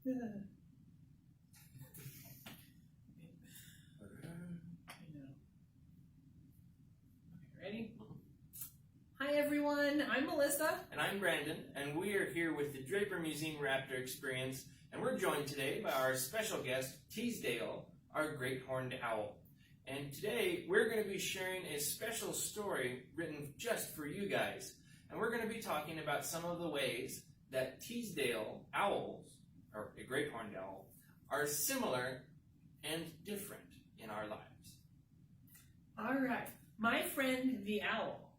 Ready? Hi everyone, I'm Melissa. And I'm Brandon, and we are here with the Draper Museum Raptor Experience, and we're joined today by our special guest, Teasdale, our great horned owl. And today, we're going to be sharing a special story written just for you guys. And we're going to be talking about some of the ways that Teasdale owls, or a great horned owl, are similar and different in our lives. All right, my friend the owl,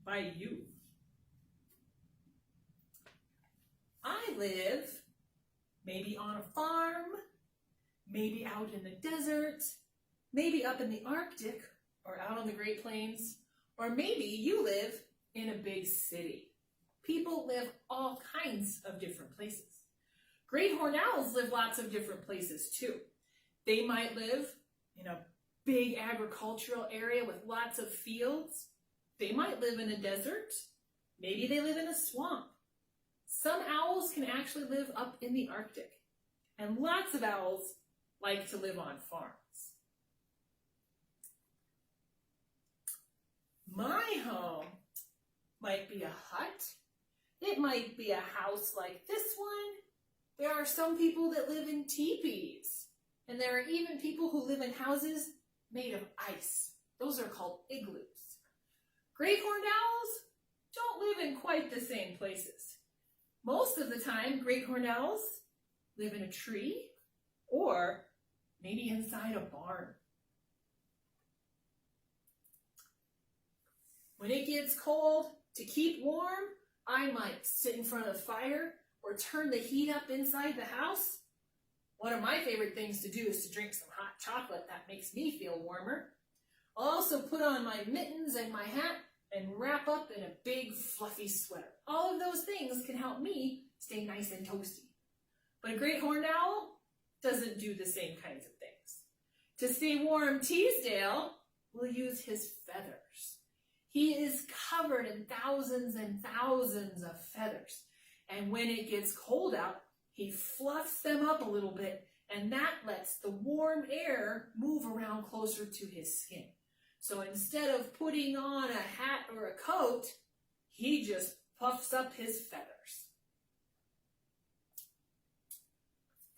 by you. I live maybe on a farm, maybe out in the desert, maybe up in the Arctic or out on the Great Plains, or maybe you live in a big city. People live all kinds of different places. Great horned owls live lots of different places too. They might live in a big agricultural area with lots of fields. They might live in a desert. Maybe they live in a swamp. Some owls can actually live up in the Arctic. And lots of owls like to live on farms. My home might be a hut. It might be a house like this one. There are some people that live in teepees. And there are even people who live in houses made of ice. Those are called igloos. Great horned owls don't live in quite the same places. Most of the time, great horned owls live in a tree or maybe inside a barn. When it gets cold, to keep warm, I might sit in front of the fire or turn the heat up inside the house. One of my favorite things to do is to drink some hot chocolate. That makes me feel warmer. I'll also put on my mittens and my hat and wrap up in a big fluffy sweater. All of those things can help me stay nice and toasty. But a great horned owl doesn't do the same kinds of things. To stay warm, Teasdale will use his feathers. He is covered in thousands and thousands of feathers. And when it gets cold out, he fluffs them up a little bit, and that lets the warm air move around closer to his skin. So instead of putting on a hat or a coat, he just puffs up his feathers.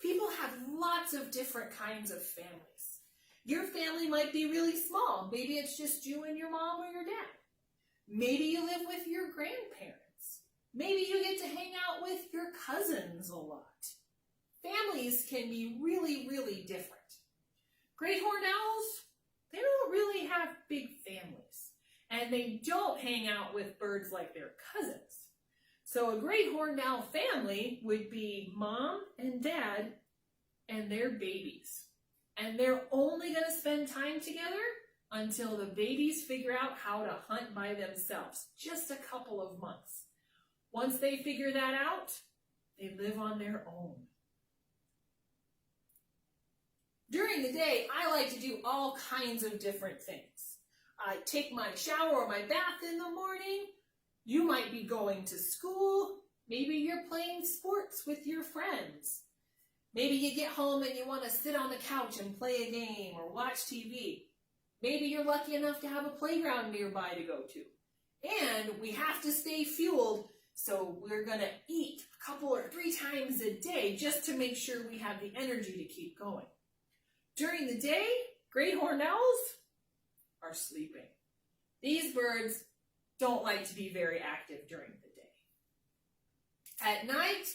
People have lots of different kinds of families. Your family might be really small. Maybe it's just you and your mom or your dad. Maybe you live with your grandparents. Maybe you get to hang out with your cousins a lot. Families can be really, really different. Great horned owls, they don't really have big families. And they don't hang out with birds like their cousins. So a great horned owl family would be mom and dad and their babies. And they're only going to spend time together until the babies figure out how to hunt by themselves. Just a couple of months. Once they figure that out, they live on their own. During the day, I like to do all kinds of different things. I take my shower or my bath in the morning. You might be going to school. Maybe you're playing sports with your friends. Maybe you get home and you want to sit on the couch and play a game or watch TV. Maybe you're lucky enough to have a playground nearby to go to. And we have to stay fueled, so we're going to eat a couple or 3 times a day just to make sure we have the energy to keep going. During the day, great horned owls are sleeping. These birds don't like to be very active during the day. At night,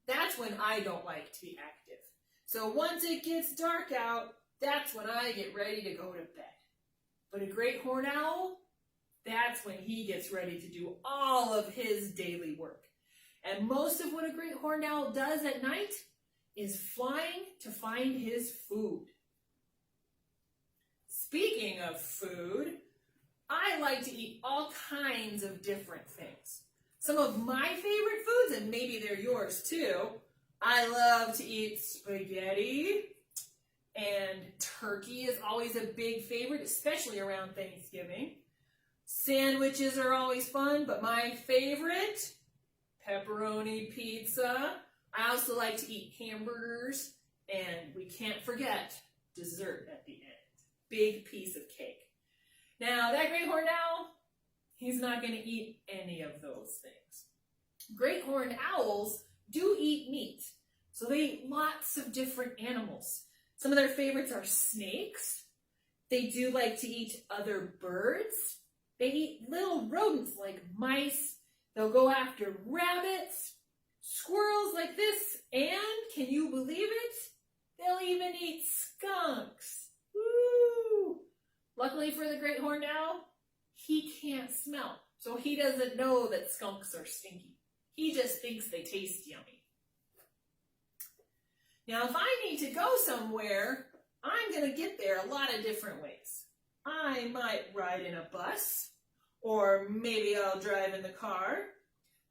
that's when I don't like to be active. So once it gets dark out, that's when I get ready to go to bed. But a great horned owl, that's when he gets ready to do all of his daily work. And most of what a great horned owl does at night is flying to find his food. Speaking of food, I like to eat all kinds of different things. Some of my favorite foods, and maybe they're yours too, I love to eat spaghetti, and turkey is always a big favorite, especially around Thanksgiving. Sandwiches are always fun, but my favorite, pepperoni pizza. I also like to eat hamburgers, and we can't forget dessert at the end. Big piece of cake. Now, that great horned owl, he's not going to eat any of those things. Great horned owls do eat meat, so they eat lots of different animals. Some of their favorites are snakes. They do like to eat other birds. They eat little rodents like mice. They'll go after rabbits, squirrels like this, and can you believe it? They'll even eat skunks. Woo! Luckily for the great horned owl, he can't smell, so he doesn't know that skunks are stinky. He just thinks they taste yummy. Now, if I need to go somewhere, I'm going to get there a lot of different ways. I might ride in a bus, or maybe I'll drive in the car.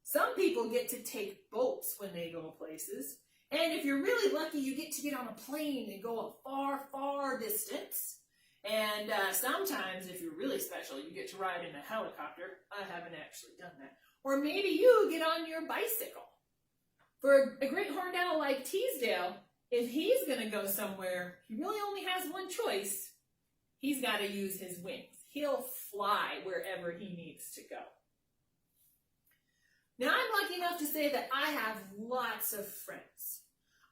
Some people get to take boats when they go places. And if you're really lucky, you get to get on a plane and go a far, far distance. And sometimes, if you're really special, you get to ride in a helicopter. I haven't actually done that. Or maybe you get on your bicycle. For a great horned owl like Teasdale, if he's going to go somewhere, he really only has one choice. He's got to use his wings. He'll fly wherever he needs to go. Now, I'm lucky enough to say that I have lots of friends.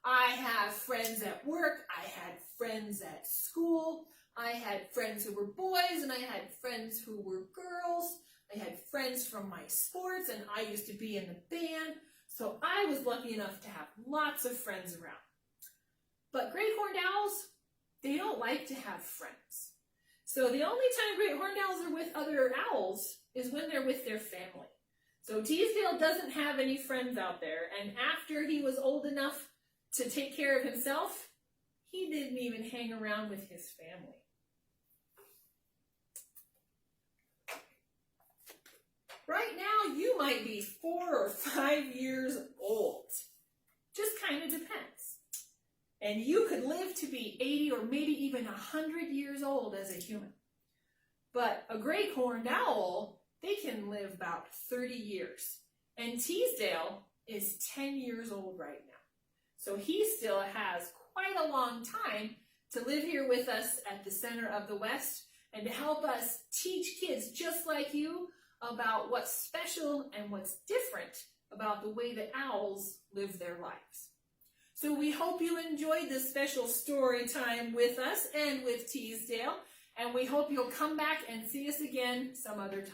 I have friends at work. I had friends at school. I had friends who were boys, and I had friends who were girls. I had friends from my sports, and I used to be in the band. So I was lucky enough to have lots of friends around. But great horned owls, they don't like to have friends. So the only time great horned owls are with other owls is when they're with their family. So Teasdale doesn't have any friends out there, and after he was old enough to take care of himself, he didn't even hang around with his family. Right now, you might be 4 or 5 years old. Just kind of depends. And you could live to be 80 or maybe even 100 years old as a human. But a great horned owl, they can live about 30 years. And Teasdale is 10 years old right now. So he still has quite a long time to live here with us at the center of the West and to help us teach kids just like you about what's special and what's different about the way that owls live their lives. So we hope you enjoyed this special story time with us and with Teasdale, and we hope you'll come back and see us again some other time.